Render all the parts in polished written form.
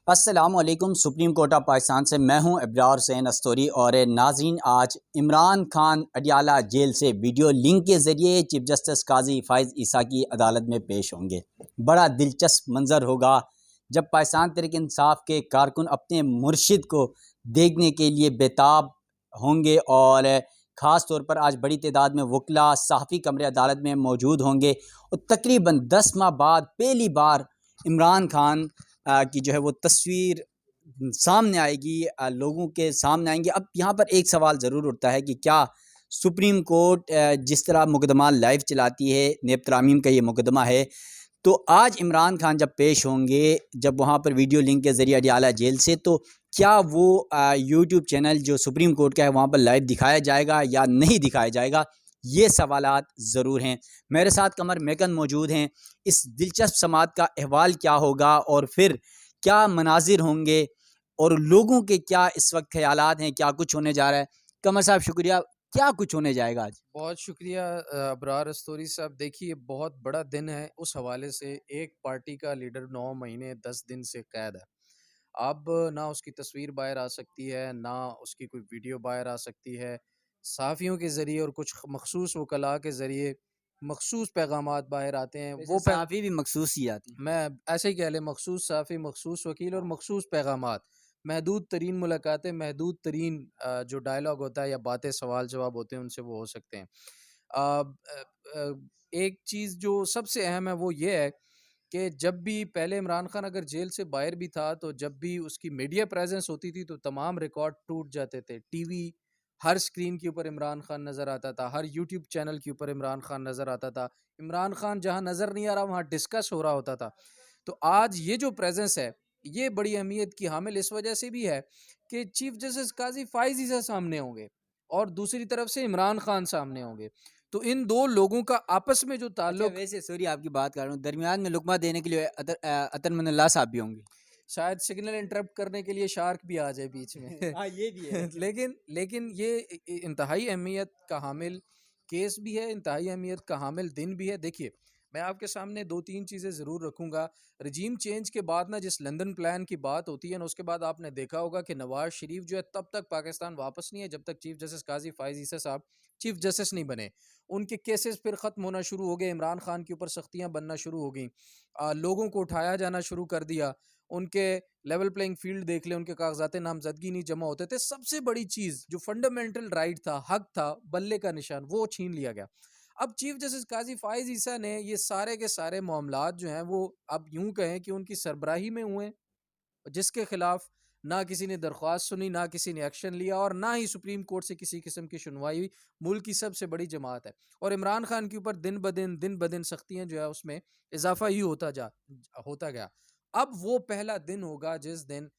अस्सलामुअलैकुम। Supreme court of Pakistan से मैं हूं इब्रार हुसैन अस्तोरी। और नाज़रीन, आज इमरान खान अडियाला जेल से वीडियो लिंक के ज़रिए चीफ जस्टिस काजी फ़ाइज़ ईसा की अदालत में पेश होंगे। बड़ा दिलचस्प मंज़र होगा जब पाकिस्तान तहरीक इंसाफ के कारकुन अपने मुर्शिद को देखने के लिए बेताब होंगे और ख़ास तौर पर आज बड़ी तादाद में वकला सहाफ़ी कमरे अदालत में मौजूद होंगे और तकरीबन 10 माह बाद पहली बार इमरान खान की जो है वो तस्वीर सामने आएगी, लोगों के सामने आएंगे। अब यहाँ पर एक सवाल ज़रूर उठता है कि क्या सुप्रीम कोर्ट जिस तरह मुकदमा लाइव चलाती है, नेब तरामीम का ये मुकदमा है, तो आज इमरान खान जब पेश होंगे, जब वहाँ पर वीडियो लिंक के ज़रिए अडियाला जेल से, तो क्या वो यूट्यूब चैनल जो सुप्रीम कोर्ट का है वहाँ पर लाइव दिखाया जाएगा या नहीं दिखाया जाएगा, ये सवालात ज़रूर हैं। मेरे साथ कमर मेकन मौजूद हैं। इस दिलचस्प समात का अहवाल क्या होगा और फिर क्या मनाजिर होंगे और लोगों के क्या इस वक्त ख्यालात हैं, क्या कुछ होने जा रहा है। कमर साहब शुक्रिया। क्या कुछ होने जाएगा आज? बहुत शुक्रिया अबरार अस्तोरी साहब। देखिए, बहुत बड़ा दिन है। उस हवाले से एक पार्टी का लीडर 9 महीने 10 दिन से कैद है। अब ना उसकी तस्वीर बाहर आ सकती है, ना उसकी कोई वीडियो बाहर आ सकती है। सहाफ़ियों के ज़रिए और कुछ मखसूस वकला के ज़रिए मखसूस पैगामात बाहर आते हैं। वैसे सहाफ़ी भी मखसूस ही आते हैं। मैं ऐसे ही कह लें, मखसूस सहाफ़ी, मखसूस वकील और मखसूस पैगामात, महदूद तरीन मुलाकातें, महदूद तरीन जो डायलॉग होता है या बातें, सवाल जवाब होते हैं, उनसे वो हो सकते हैं। एक चीज़ जो सबसे अहम है वो ये है कि जब भी पहले इमरान खान अगर जेल से बाहर भी था, तो जब भी उसकी मीडिया प्रेजेंस होती थी तो तमाम रिकॉर्ड टूट जाते थे। टीवी हर स्क्रीन के ऊपर इमरान खान नज़र आता था, हर यूट्यूब चैनल के ऊपर इमरान खान नज़र आता था। इमरान खान जहाँ नज़र नहीं आ रहा वहाँ डिस्कस हो रहा होता था। तो आज ये जो प्रेजेंस है, ये बड़ी अहमियत की हामिल इस वजह से भी है कि चीफ जस्टिस काजी फ़ाइज़ ईसा सामने होंगे और दूसरी तरफ से इमरान खान सामने होंगे। तो इन 2 लोगों का आपस में जो अच्छा, ताल्लुक, वैसे सॉरी आपकी बात कर रहा हूँ, दरमियान में लुकमा देने के लिए अतर मनल्ला साहब भी होंगे। शायद सिग्नल इंटरप्ट करने के लिए शार्क भी आ जाए बीच में। हाँ, ये भी है। लेकिन ये इंतहाई अहमियत का हामिल केस भी है, इंतहाई अहमियत का हामिल दिन भी है। देखिए, मैं आपके सामने 2-3 चीज़ें ज़रूर रखूँगा। रजीम चेंज के बाद ना, जिस लंदन प्लान की बात होती है ना, उसके बाद आपने देखा होगा कि नवाज़ शरीफ जो है तब तक पाकिस्तान वापस नहीं है जब तक चीफ जस्टिस काज़ी फ़ाइज़ ईसा साहब चीफ जस्टिस नहीं बने। उनके केसेस फिर ख़त्म होना शुरू हो गए, इमरान खान के ऊपर सख्तियाँ बनना शुरू हो गईं। लोगों को उठाया जाना शुरू कर दिया। उनके लेवल प्लेइंग फील्ड देख लें, उनके कागजात नामजदगी नहीं जमा होते थे। सबसे बड़ी चीज़ जो फंडामेंटल राइट था, हक था, बल्ले का निशान, वो छीन लिया गया। अब चीफ जस्टिस काजी फ़ाइज़ ईसा ने ये सारे के सारे मामलात जो हैं वो, अब यूँ कहें कि उनकी सरबराही में हुए, जिसके खिलाफ ना किसी ने दरख्वास्त सुनी, ना किसी ने एक्शन लिया और ना ही सुप्रीम कोर्ट से किसी किस्म की सुनवाई हुई। मुल्क की सबसे बड़ी जमात है और इमरान खान के ऊपर दिन ब दिन सख्तियाँ जो है उसमें इजाफा ही होता गया। अब वो पहला दिन होगा जिस दिन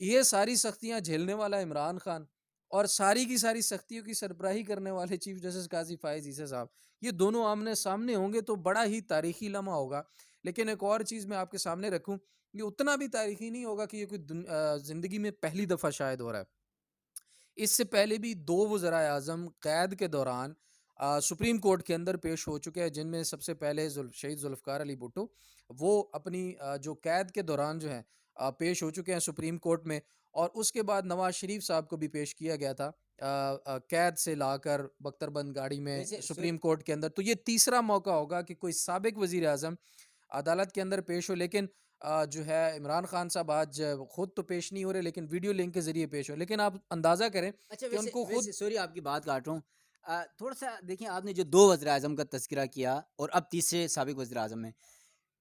ये सारी सख्तियाँ झेलने वाला इमरान खान और सारी की सारी सख्तियों की सरबराही करने वाले चीफ जस्टिस काजी फ़ाइज़ ईसा साहब, ये दोनों आमने सामने होंगे तो बड़ा ही तारीखी लम्हा होगा। लेकिन एक और चीज़ मैं आपके सामने रखूं, ये उतना भी तारीखी नहीं होगा कि ये कोई ज़िंदगी में पहली दफ़ा शायद हो रहा है। इससे पहले भी 2 वज़ीर-ए-आज़म क़ैद के दौरान सुप्रीम कोर्ट के अंदर पेश हो चुके हैं, जिनमें सबसे पहले शहीद ज़ुल्फ़िकार अली भुट्टो, वो अपनी जो कैद के दौरान जो है पेश हो चुके हैं सुप्रीम कोर्ट में। और उसके बाद नवाज़ शरीफ साहब को भी पेश किया गया था कैद से लाकर बख्तरबंद गाड़ी में वैसे सुप्रीम कोर्ट के अंदर। तो ये तीसरा मौका होगा कि कोई साबिक वज़ीर-ए-आज़म अदालत के अंदर पेश हो। लेकिन जो है इमरान खान साहब आज खुद तो पेश नहीं हो रहे, लेकिन वीडियो लिंक के ज़रिए पेश हो। लेकिन आप अंदाज़ा करें अच्छा, कि वैसे उनको वैसे खुद सॉरी आपकी बात काट रहा हूँ। थोड़ा सा देखिए, आपने जो 2 वज़ीर-ए-आज़म का तज़किरा किया और अब तीसरे साबिक वज़ीर-ए-आज़म हैं,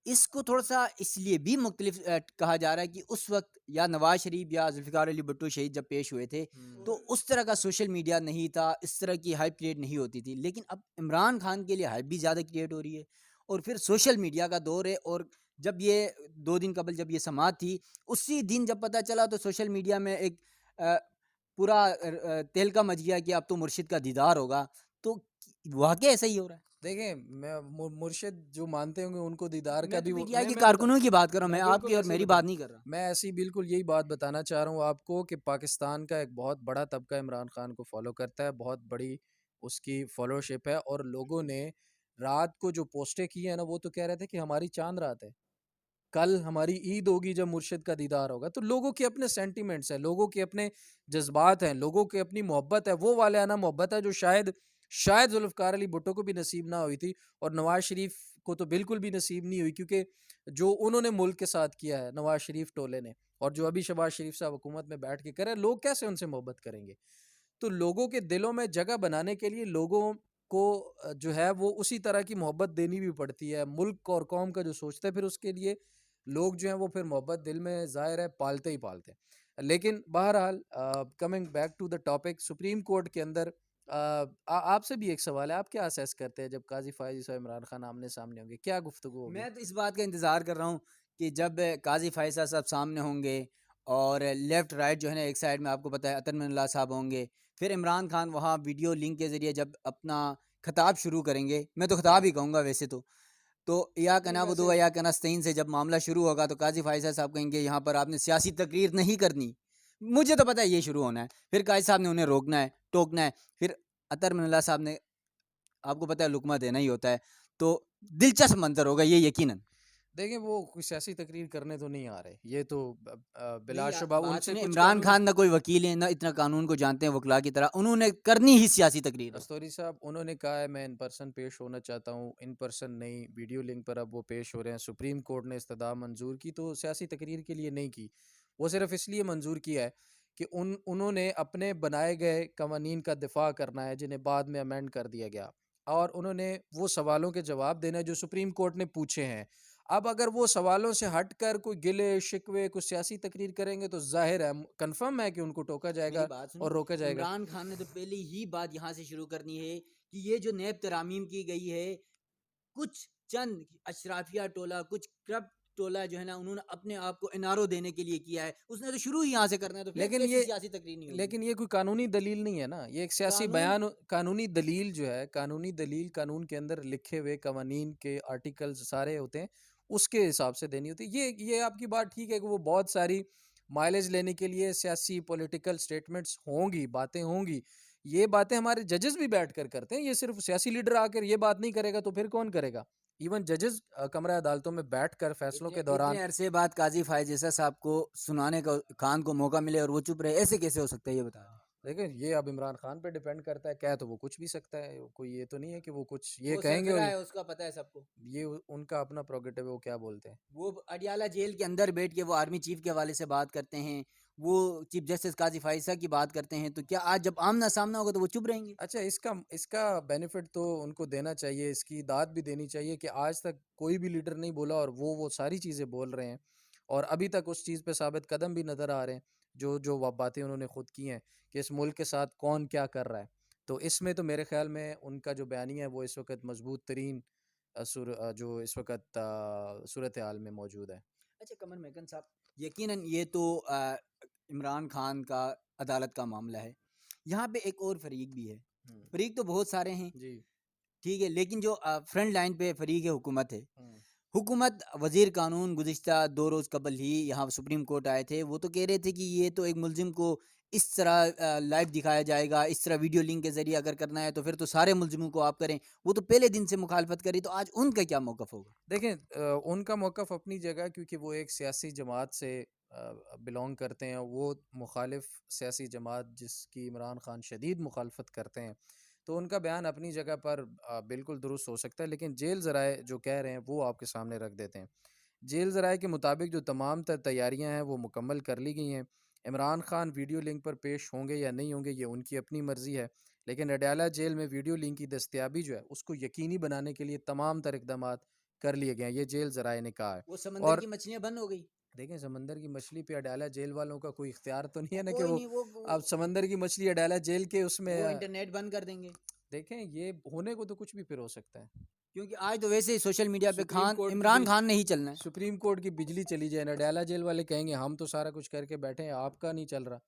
इसको थोड़ा सा इसलिए भी मुख्तलिफ कहा जा रहा है कि उस वक्त या नवाज शरीफ या जुल्फ़िकार अली भुट्टो शहीद जब पेश हुए थे, तो उस तरह का सोशल मीडिया नहीं था, इस तरह की हाइप क्रिएट नहीं होती थी। लेकिन अब इमरान खान के लिए हाइप भी ज़्यादा क्रिएट हो रही है और फिर सोशल मीडिया का दौर है। और जब ये 2 दिन कबल जब ये समाअत थी, उसी दिन जब पता चला तो सोशल मीडिया में एक पूरा तहलका मच गया कि अब तो मुर्शिद का दीदार होगा। तो वाक़ई ऐसा ही हो रहा है? देखें, मैं मुर्शिद जो मानते होंगे उनको दीदार का मैं तो भी वो पीटीआई के मैं बता कारकुनों की बात कर रहा हूँ, मैं मैं आपकी बिल्कुल और ऐसे ही मेरी बता बात नहीं कर रहा। मैं ऐसी बिल्कुल यही बात बताना चाह रहा हूँ आपको कि पाकिस्तान का एक बहुत बड़ा तबका इमरान खान को फॉलो करता है, बहुत बड़ी उसकी फॉलोशिप है। और लोगों ने रात को जो पोस्टें की है ना, वो तो कह रहे थे कि हमारी चांद रात है। कल हमारी ईद होगी जब मुर्शिद का दीदार होगा। तो लोगों के अपने सेंटिमेंट्स हैं, लोगों के अपने जज्बात हैं, लोगों की अपनी मोहब्बत है, वो वाले आना मोहब्बत है जो शायद शायद जुल्फ़िकार अली भुट्टो को भी नसीब ना हुई थी, और नवाज शरीफ को तो बिल्कुल भी नसीब नहीं हुई, क्योंकि जो उन्होंने मुल्क के साथ किया है नवाज शरीफ टोले ने, और जो अभी शहबाज शरीफ साहब हुकूमत में बैठ के करे, लोग कैसे उनसे मोहब्बत करेंगे? तो लोगों के दिलों में जगह बनाने के लिए लोगों को जो है वो उसी तरह की मोहब्बत देनी भी पड़ती है। मुल्क और कौम का जो सोचते हैं फिर उसके लिए लोग जो हैं वो फिर मोहब्बत दिल में ज़ाहिर है पालते ही पालते हैं। लेकिन बहरहाल coming back to the topic, Supreme Court के अंदर आपसे भी एक सवाल है, आप क्या असेस करते हैं जब काजी फायज ईसा इमरान खान आमने सामने होंगे, क्या गुफ्तगू होगी? मैं तो इस बात का इंतज़ार कर रहा हूँ कि जब काजी फ़ायज़ साहब सामने होंगे और लेफ़्ट राइट जो है ना, एक साइड में आपको पता है अतर मिन्नाल्लाह साहब होंगे, फिर इमरान खान वहाँ वीडियो लिंक के ज़रिए जब अपना खिताब शुरू करेंगे, मैं तो खिताब ही कहूँगा वैसे तो या नहीं कनाबुदु व वैसे या कनस्तईन से जब मामला शुरू होगा तो काजी फ़ायज़ साहब कहेंगे यहाँ पर आपने सियासी तकरीर नहीं करनी। मुझे तो पता है ये शुरू होना है, फिर काजी साहब ने उन्हें रोकना है, टोकना है, फिर अतर मिन्नाल्लाह साहब ने आपको पता है लुक़मा देना ही होता है, तो दिलचस्प मंज़र होगा ये यकीनन। देखिए वो कोई सियासी तकरीर करने तो नहीं आ रहे, ये तो नहीं बिलाशुबा बात उनसे सुनिए, कुछ इमरान कानूनी। खान ना कोई वकील है, ना इतना कानून को जानते हैं वकला की तरह, उन्होंने करनी ही सियासी तकरीर है। अस्तोरी साहब उन्होंने कहा है मैं इन पर्सन पेश होना चाहता हूँ, इन पर्सन नहीं, वीडियो लिंक पर अब वो पेश हो रहे हैं। सुप्रीम कोर्ट ने इस्तदा मंजूर की, तो सियासी तकरीर के लिए नहीं की, वो सिर्फ इसलिए मंजूर किया है कि उन्होंने अपने बनाए गए कवानीन का दिफा करना है जिन्हें बाद में अमेंड कर दिया गया, और उन्होंने वो सवालों के जवाब देना है जो सुप्रीम कोर्ट ने पूछे हैं। अब अगर वो सवालों से हट कर कोई गिले शिकवे कुछ सियासी तकरीर करेंगे तो जाहिर है कंफर्म है कि उनको टोका मेरी जाएगा बात और सुनिए, रोका जाएगा। इमरान खान ने तो पहले ही बात यहाँ से शुरू करनी है कि ये जो नैब तरामीम की गई है, कुछ चंद अशराफिया टोला, कुछ करप्ट टोला जो है ना, उन्होंने अपने आप को इनारो देने के लिए किया है, उसने तो शुरू ही यहाँ से करना है, तो फिर लेकिन कैसी ये सियासी तकरीर नहीं होगी? लेकिन ये कोई कानूनी दलील नहीं है ना, ये एक सियासी कानून बयान। कानूनी दलील जो है, कानूनी दलील कानून के अंदर लिखे हुए कवानीन के आर्टिकल्स सारे होते हैं, उसके हिसाब से देनी होती है। ये आपकी बात ठीक है कि वो बहुत सारी माइलेज लेने के लिए सियासी पॉलिटिकल स्टेटमेंट्स होंगी, बातें होंगी। ये बातें हमारे जजेस भी बैठ कर करते हैं, ये सिर्फ सियासी लीडर आकर ये बात नहीं करेगा तो फिर कौन करेगा? इवन जजेस कमरा अदालतों में बैठ कर फैसलों इतने के इतने दौरान। अरसे बाद काजी फायज जैसा साहब को सुनाने का खान को मौका मिले और वो चुप रहे, ऐसे कैसे हो सकता है ये बताओ? देखिए ये अब इमरान खान पे डिपेंड करता है, कह तो वो कुछ भी सकता है, कोई ये तो नहीं है कि वो कुछ ये वो कहेंगे और सरफिरा है, उसका पता है सबको। ये उनका अपना प्रोगेटिव है, वो क्या बोलते हैं। वो अडियाला जेल के अंदर बैठ के वो आर्मी चीफ के हवाले से बात करते हैं, वो चीफ जस्टिस काजी फाइसा की बात करते हैं, तो क्या आज जब आमना सामना होगा तो वो चुप रहेंगे? अच्छा, इसका इसका बेनिफिट तो उनको देना चाहिए, इसकी दाद भी देनी चाहिए कि आज तक कोई भी लीडर नहीं बोला और वो सारी चीज़ें बोल रहे हैं, और अभी तक उस चीज़ पे साबित कदम भी नज़र आ रहे हैं, जो जो बातें उन्होंने खुद की हैं कि इस मुल्क के साथ कौन क्या कर रहा है। तो इसमें तो मेरे ख्याल में उनका जो बयानिया है वो इस वक्त मजबूत तरीन जो इस वक्त सूरत हाल में मौजूद है। अच्छा कमर मैकन साहब, यकीनन ये तो इमरान खान का अदालत का मामला है, यहाँ पे एक और फरीक भी है, हम्म, फरीक तो बहुत सारे हैं, जी। ठीक है, लेकिन जो फ्रंट लाइन पे फरीक है हुकूमत है, हम्म, हुकूमत वज़ीर कानून गुज़िश्ता 2 रोज़ कबल ही यहाँ सुप्रीम कोर्ट आए थे। वो तो कह रहे थे कि ये तो एक मुल्ज़िम को इस तरह लाइव दिखाया जाएगा, इस तरह वीडियो लिंक के ज़रिए अगर करना है तो फिर तो सारे मुल्ज़िमों को आप करें। वो तो पहले दिन से मुखालफत करी, तो आज उनका क्या मौक़िफ़ होगा? देखें उनका मौक़िफ़ अपनी जगह, क्योंकि वो एक सियासी जमात से बिलॉन्ग करते हैं, वो मुखालिफ सियासी जमात जिसकी इमरान खान शदीद मुखालफत करते हैं, तो उनका बयान अपनी जगह पर बिल्कुल दुरुस्त हो सकता है। लेकिन जेल ज़राए जो कह रहे हैं वो आपके सामने रख देते हैं। जेल ज़राए के मुताबिक जो तमाम तर तैयारियाँ हैं वो मुकम्मल कर ली गई हैं। इमरान खान वीडियो लिंक पर पेश होंगे या नहीं होंगे ये उनकी अपनी मर्ज़ी है, लेकिन अडयाला जेल में वीडियो लिंक की दस्तयाबी जो है उसको यकीनी बनाने के लिए तमाम तर इक़दामात कर लिए गए हैं, ये जेल ज़राए ने कहा है। वो समंदर और की मछलियाँ बंद हो गई? देखें समंदर की मछली पे अडयाला जेल वालों का कोई इख्तियार तो नहीं है ना कि कोई वो नहीं, अब समंदर की मछली अडयाला जेल के उसमें वो इंटरनेट बंद कर देंगे। देखें ये होने को तो कुछ भी फिर हो सकता है। क्योंकि आज तो वैसे ही सोशल मीडिया पे सुप्रीम खान कोर्ट की इमरान बिज खान ने ही चलना है। सुप्रीम कोर्ट की बिजली चली जाए, नडियाला जेल वाले कहेंगे हम तो सारा कुछ करके बैठे हैं, आपका नहीं चल रहा।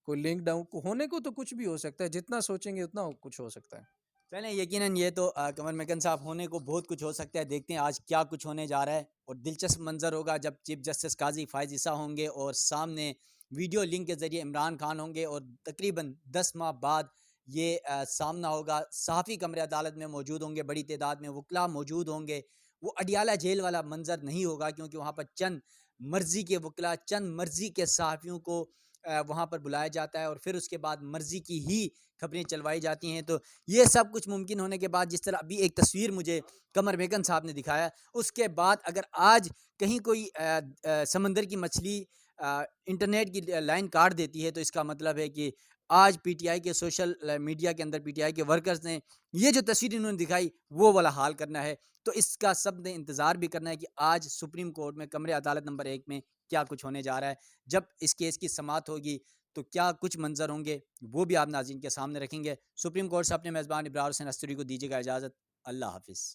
कोई लिंक डाउन होने को तो कुछ भी हो सकता है, जितना सोचेंगे उतना कुछ हो सकता है। चलें यकीनन ये तो कमर मैकन साहब होने को बहुत कुछ हो सकता है, देखते हैं आज क्या कुछ होने जा रहा है, और दिलचस्प मंजर होगा जब चीफ जस्टिस काजी फायज ईसा होंगे और सामने वीडियो लिंक के ज़रिए इमरान खान होंगे, और तकरीबन 10 माह बाद ये सामना होगा। सहाफ़ी कमरे अदालत में मौजूद होंगे, बड़ी तादाद में वकला मौजूद होंगे, वो अडियाला जेल वाला मंजर नहीं होगा, क्योंकि वहाँ पर चंद मर्जी के वकला, चंद मर्जी के सहाफ़ियों को वहाँ पर बुलाया जाता है और फिर उसके बाद मर्जी की ही खबरें चलवाई जाती हैं। तो ये सब कुछ मुमकिन होने के बाद, जिस तरह अभी एक तस्वीर मुझे कमर बेगम साहब ने दिखाया, उसके बाद अगर आज कहीं कोई समंदर की मछली इंटरनेट की लाइन काट देती है, तो इसका मतलब है कि आज पीटीआई के सोशल मीडिया के अंदर पीटीआई के वर्कर्स ने ये जो तस्वीर इन्होंने दिखाई, वो वाला हाल करना है। तो इसका सब ने इंतज़ार भी करना है कि आज सुप्रीम कोर्ट में कमरे अदालत नंबर 1 में क्या कुछ होने जा रहा है। जब इस केस की समाअत होगी, तो क्या कुछ मंज़र होंगे, वो भी आप नाज़रीन के सामने रखेंगे। सुप्रीम कोर्ट से अपने मेज़बान इब्रार हुसैन अस्तरी को दीजिएगा इजाज़त। अल्लाह हाफ़िज़।